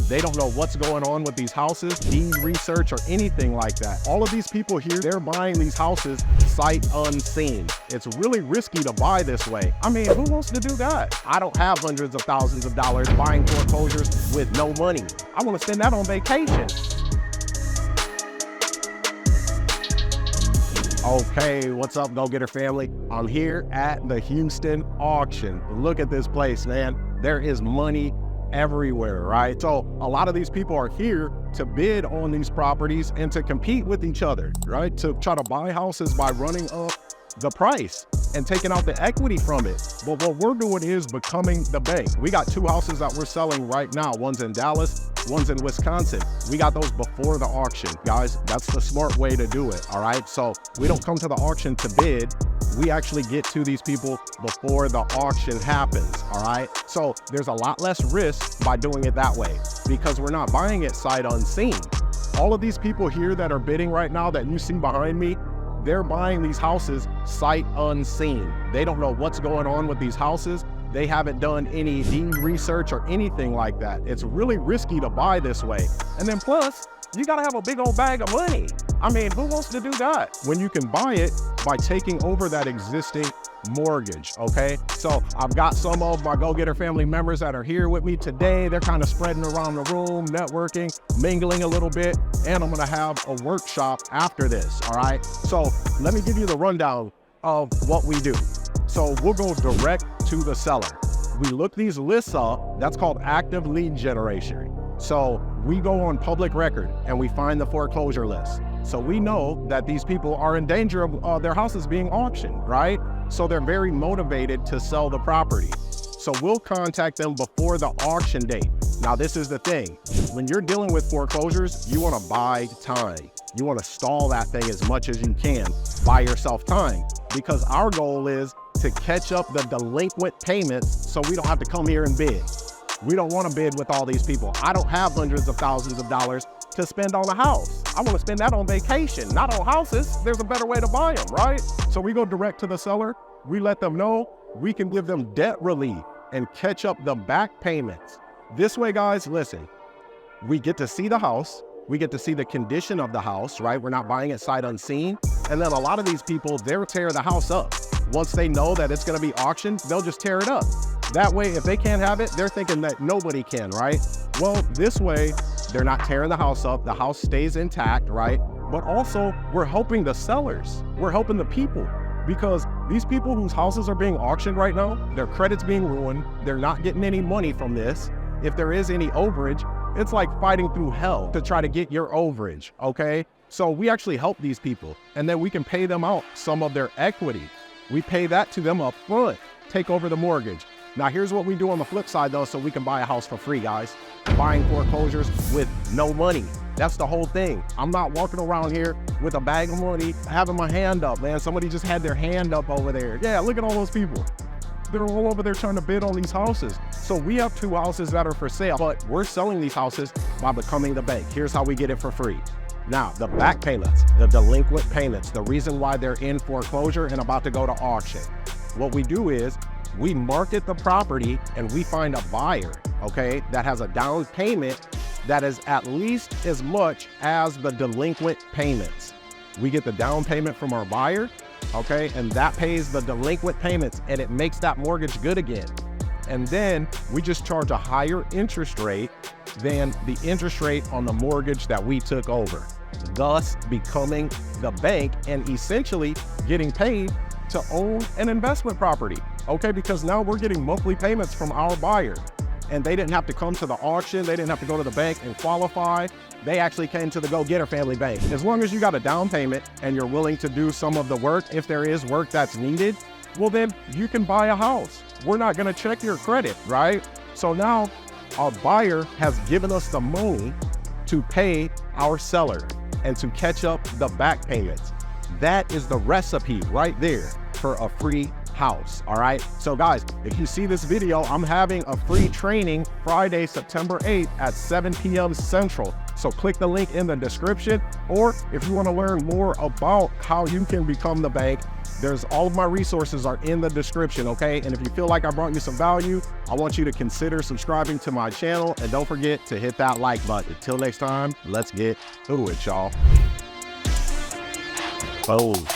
They don't know what's going on with these houses, deed research or anything like that. All of these people here, they're buying these houses sight unseen. It's really risky to buy this way. I mean, who wants to do that? I don't have hundreds of thousands of dollars buying foreclosures with no money. I want to spend that on vacation. Okay, what's up, Go-Getter family? I'm here at the Houston auction. Look at this place, man. There is money everywhere, right? So a lot of these people are here to bid on these properties and to compete with each other, right? To try to buy houses by running up the price and taking out the equity from it. But what we're doing is becoming the bank. We got two houses that we're selling right now. One's in Dallas, one's in Wisconsin. We got those before the auction, guys. That's the smart way to do it, all right? So we don't come to the auction to bid. We actually get to these people before the auction happens, all right? So there's a lot less risk by doing it that way because we're not buying it sight unseen. All of these people here that are bidding right now that you see behind me, they're buying these houses sight unseen. They don't know what's going on with these houses. They haven't done any deed research or anything like that. It's really risky to buy this way. And then plus, you gotta have a big old bag of money. I mean, who wants to do that? When you can buy it by taking over that existing mortgage, okay? So I've got some of my Go-Getter family members that are here with me today. They're kind of spreading around the room, networking, mingling a little bit, and I'm gonna have a workshop after this, all right? So let me give you the rundown of what we do. So we'll go direct to the seller. We look these lists up. That's called active lead generation. So we go on public record and we find the foreclosure list. So we know that these people are in danger of their houses being auctioned, right? So they're very motivated to sell the property. So we'll contact them before the auction date. Now, this is the thing. When you're dealing with foreclosures, you want to buy time. You want to stall that thing as much as you can. Buy yourself time, because our goal is to catch up the delinquent payments so we don't have to come here and bid. We don't want to bid with all these people. I don't have hundreds of thousands of dollars to spend on a house. I want to spend that on vacation, not on houses. There's a better way to buy them, right? So we go direct to the seller. We let them know we can give them debt relief and catch up the back payments. This way, guys, listen, we get to see the house. We get to see the condition of the house, right? We're not buying it sight unseen. And then a lot of these people, they'll tear the house up. Once they know that it's going to be auctioned, they'll just tear it up. That way, if they can't have it, they're thinking that nobody can, right? Well, this way, they're not tearing the house up. The house stays intact, right? But also, we're helping the sellers. We're helping the people, because these people whose houses are being auctioned right now, their credit's being ruined. They're not getting any money from this. If there is any overage, it's like fighting through hell to try to get your overage, okay? So we actually help these people, and then we can pay them out some of their equity. We pay that to them up front, take over the mortgage. Now, here's what we do on the flip side, though, so we can buy a house for free, guys. Buying foreclosures with no money. That's the whole thing. I'm not walking around here with a bag of money, having my hand up, man. Somebody just had their hand up over there. Yeah, look at all those people. They're all over there trying to bid on these houses. So we have two houses that are for sale, but we're selling these houses by becoming the bank. Here's how we get it for free. Now, the back payments, the delinquent payments, the reason why they're in foreclosure and about to go to auction. What we do is we market the property and we find a buyer, okay, that has a down payment that is at least as much as the delinquent payments. We get the down payment from our buyer, okay, and that pays the delinquent payments and it makes that mortgage good again. And then we just charge a higher interest rate than the interest rate on the mortgage that we took over, thus becoming the bank and essentially getting paid to own an investment property, okay? Because now we're getting monthly payments from our buyer, and they didn't have to come to the auction. They didn't have to go to the bank and qualify. They actually came to the Go-Getter family bank. As long as you got a down payment and you're willing to do some of the work, if there is work that's needed, well, then you can buy a house. We're not gonna check your credit, right? So now our buyer has given us the money to pay our seller and to catch up the back payments. That is the recipe right there for a free house, all right? So guys, if you see this video, I'm having a free training Friday, September 8th at 7 p.m. Central. So click the link in the description, or if you want to learn more about how you can become the bank, There's all of my resources are in the description, okay? And if you feel like I brought you some value, I want you to consider subscribing to my channel, and don't forget to hit that like button. Until next time, let's get to it, y'all. Boom.